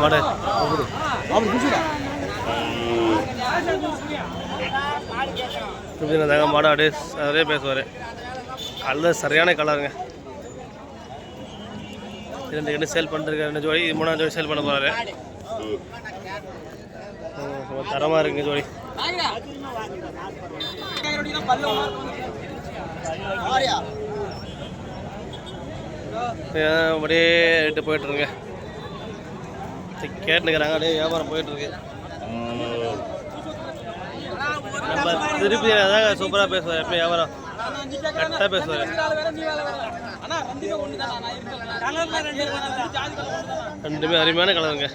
மாடு மாடு அப்படியே அதே பேசுவார். கலர் சரியான கலருங்க. 2 சேல் பண்ணிருக்காரு. 2 ஜோடி, 3ஆவது ஜோடி சேல் பண்ண போறாரு. தரமா இருக்குங்க ஜோடி. அப்படியே ரேட்டு போயிட்டு இருங்க. கேட்டுக்கிறாங்க. அப்படியே வியாபாரம் போயிட்டு இருக்கு. நம்ம திருப்பதி தாங்க சூப்பராக பேசுவார். எப்பயும் வியாபாரம் கரெக்டாக பேசுவார். ரெண்டுமே அருமையான கலருங்க.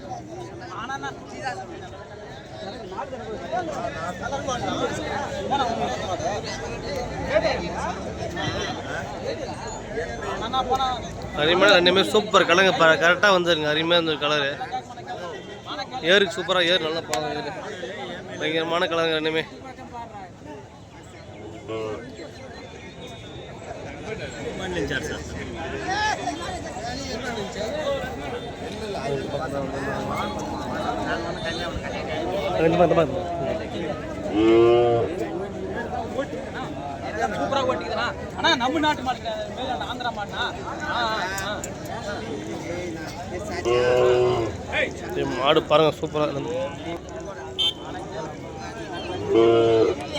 அருமையான ரெண்டுமே சூப்பர் கலருங்க. கரெக்டாக வந்துருங்க. அருமையாக இருந்த கலரு. ஏருக்கு சூப்பராக ஏர் நல்லா பாருங்க. பயங்கரமான கலருங்க ரெண்டுமே. சூப்பரா ஓட்டிக்குதுண்ணா. ஆனா நம்ம நாட்டு மாடு, ஆந்திரா மாடுனா. மாடு பாருங்க சூப்பரா.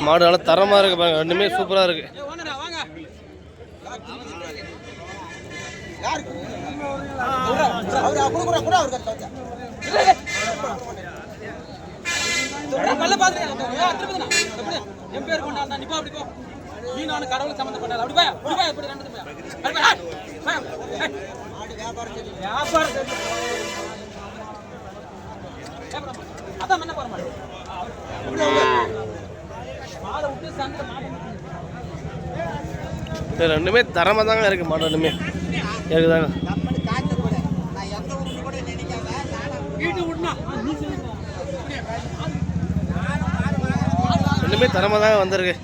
மாடு நல்லா தரமா இருக்கு பாருங்க. ரெண்டுமே சூப்பரா இருக்கு. என் பேர் கொண்டா நிப்பா. அப்படி போ. நீ நானும் கடவுள் சம்பந்தப்பட்டாரு. அப்படி போய் எப்படி அதான் என்ன போற மாட்டேன். ரெண்டுமே தரமா தாங்க இருக்கு. மாடு ரெண்டுமே இருக்குதாங்க. ரெண்டுமே தரமா தாங்க வந்திருக்கு.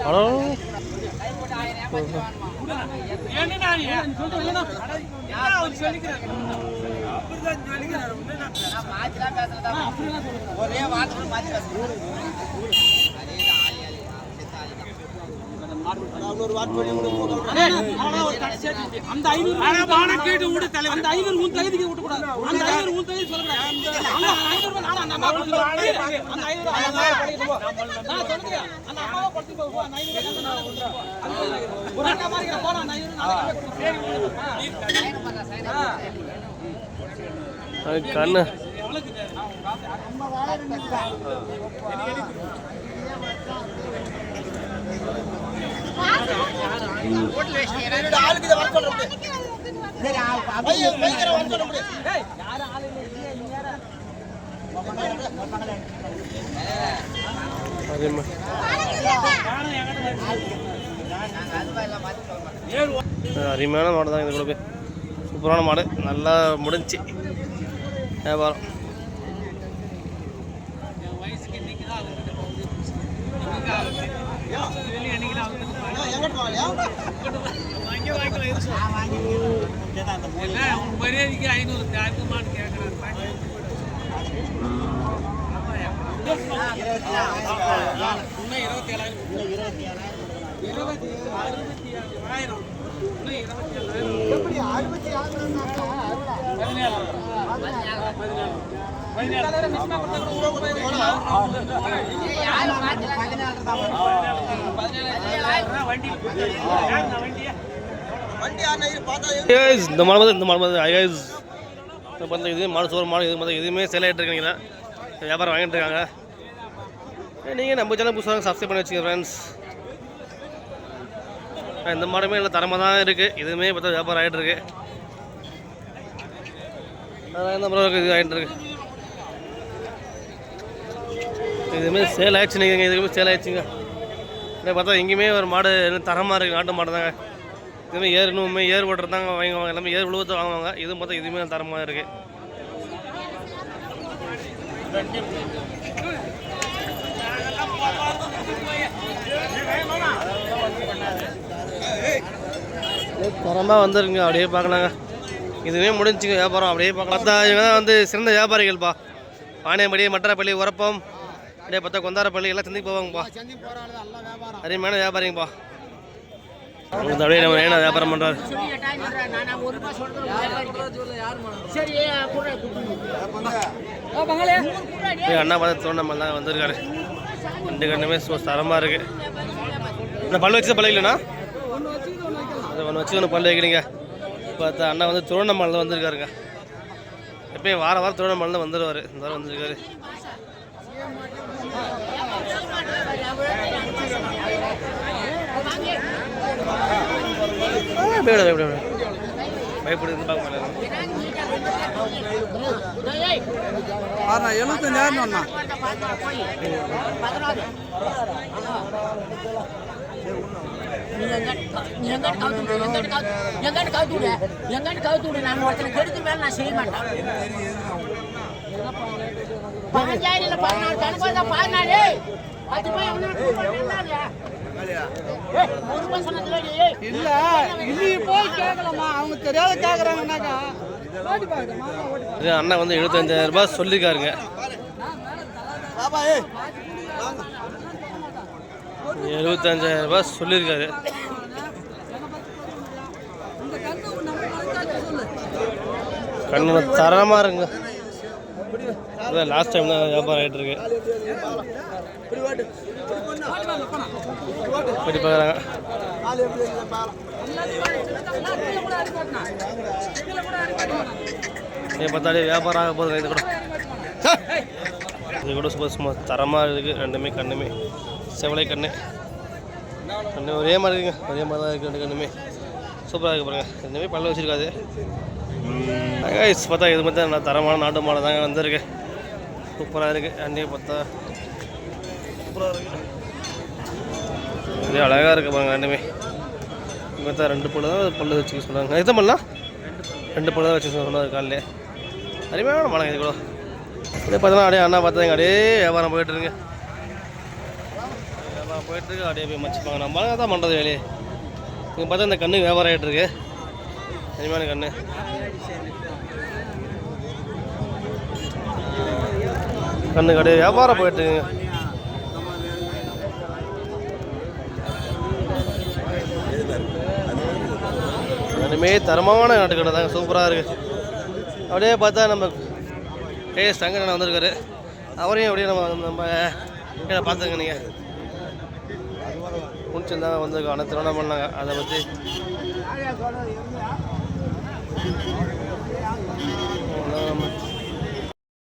ஹலோ அந்த 500 கேட்டு விடு தலைவர். அந்த 500 உன் தகுதிக்கு விட்டு கூடாது. அந்த 500 உன் தகுதி சொல்லக்கூடாது. அந்த 500 நானா அந்த அம்மா கொடுத்து அந்த 500 நான் சொல்றேன். அந்த அம்மாவை கொடுத்து போ. அந்த 500 நான் கொடுறேன். ஒரு அண்ணா மாதிரி போறா. அந்த 500 நாளைக்கு கொடுத்து கண்ணு அருமையான மாடு தான். இது கூட சூப்பரான மாடு. நல்லா முடிஞ்சு வியாபாரம். மரியாதைக்கு 500 மாடு கேட்கறாரு. இந்த மாடு இது மாடு சோறு மாடு இது மாதிரி எதுவுமே சேல் ஆகிட்டு இருக்கீங்களா? வியாபாரம் வாங்கிட்டு இருக்காங்க. நீங்கள் நம்ம சேனல் புதுசாக சப்ஸ்கிரைப் பண்ணி வச்சுங்க ஃப்ரெண்ட்ஸ். இந்த மாடுமே எல்லாம் தரமாக தான் இருக்குது. இதுவுமே பார்த்தா வியாபாரம் ஆகிட்டு இருக்கு. அதான் இந்த மாதிரி இது ஆகிட்டு இருக்கு. இதுவுமே சேல் ஆயிடுச்சு. நீங்கள் இதுவுமே சேல் ஆயிடுச்சுங்க. பார்த்தா எங்கேயுமே ஒரு மாடு தரமாக இருக்குது. நாட்டு மாடு தாங்க. இதுவுமே இன்னுமே ஏர் ஓட்டுறதாங்க வாங்குவாங்க. எல்லாமே ஏர் உழுவத்தை வாங்குவாங்க. இதுவும் பார்த்தா இதுவுமே தரமாக இருக்குது. தரமாக வந்துருங்க, அப்படியே பார்க்கலாங்க. இதுவே முடிஞ்சுங்க வியாபாரம், அப்படியே பார்க்கலாம். பார்த்தா இவங்க தான் வந்து சிறந்த வியாபாரிகள்ப்பா. பாண்டியம்படி, மட்டரப்பள்ளி, உரப்பம், அப்படியே பார்த்தா கொந்தாரப்பள்ளி எல்லாம் சந்திக்கு போவாங்கப்பா. அருமையான வியாபாரிங்கப்பா. அவங்க அப்படியே நம்ம என்ன வியாபாரம் பண்ணுறாரு. அண்ணா பார்த்து தோணமல் தான் வந்திருக்காரு. ரெண்டு கண்ணுமே தரமாக இருக்குது. நான் பல் வச்சு பழகலண்ணா, அது ஒன்று வச்சு ஒன்று பல் வைக்கிறீங்க. பார்த்தா அண்ணா வந்து திருவண்ணாமலை தான் வந்திருக்காருங்க. எப்பயும் வாரம் திருவண்ணாமலை தான் வந்துடுவார். இந்த வாரம் வந்திருக்காரு. பயப்படுது 75,000 நான் ஒருத்தனை கெடுத்து மேல நான் செய்ய மாட்டேன். 15,000 14 கணக்கு வந்தா 14 10 ரூபாய் இல்ல இது போய் கேட்கலாமா? அவங்க தெரியாத கேட்கறாங்கன்னாக்கா அண்ணா வந்து 75,000 ரூபாய் சொல்லியிருக்காருங்க. 75,000 ரூபாய் சொல்லியிருக்காரு. கண்ணு தரமாக இருக்குங்க. லாஸ்ட் டைம் தான் வியாபாரம் ஆகிட்டு இருக்கு. இப்படி பார்க்குறாங்க. பார்த்தாலே வியாபாரம் ஆக போகுது. இது கூட சும்மா தரமாக இருக்குது. ரெண்டுமே கண்ணுமே செவலை கண்ணு ஒரே மாதிரி இருக்குங்க. ஒரே மாதிரி தான் இருக்குது. ரெண்டு கண்ணுமே சூப்பராக இருக்குது பாருங்க. ரெண்டுமே பல்ல வச்சுருக்காது. பார்த்தா இது பார்த்தா நல்லா தரமான நாட்டு மாடை தாங்க வந்திருக்கு. சூப்பராக இருக்குது. ரெண்டே பார்த்தா சூப்பராக இருக்குது. இதே அழகாக இருக்குது பாருங்க. ரெண்டுமே பார்த்தா 2 பல்லு தான் பல்லு வச்சுக்க சொல்லுவாங்க. எத்தனை பல்லாம்? 2 பல்லு தான் வச்சுக்க சொன்னார் காலையிலே. அருமையான மாடங்க இது கூட. அப்படியே பார்த்தோன்னா அப்படியே அண்ணா பார்த்தாங்க. அப்படியே வியாபாரம் போயிட்டுருங்க. வியாபாரம் போயிட்டுருக்கு. அப்படியே போய் மச்சிப்பாங்க. நம்ம தான் பண்ணுறது வேலையே. இங்கே பார்த்தா இந்த கண்ணுக்கு வியாபாரம் ஆகிட்டுருக்கு. அருமையான கண்ணு. கண்ணு அப்படியே வியாபாரம் போயிட்டுருக்குங்க. ரெண்டுமே தரமான நாட்டுக்கடை தாங்க. சூப்பராக இருக்குது. அப்படியே பார்த்தா நம்ம சங்கரண்ணா வந்திருக்காரு. அவரையும் அப்படியே நம்ம பார்த்துங்க. நீங்கள் முடிச்சிருந்தாங்க வந்திருக்கோம். ஆனால் திருவண்ணாமலை அதை பற்றி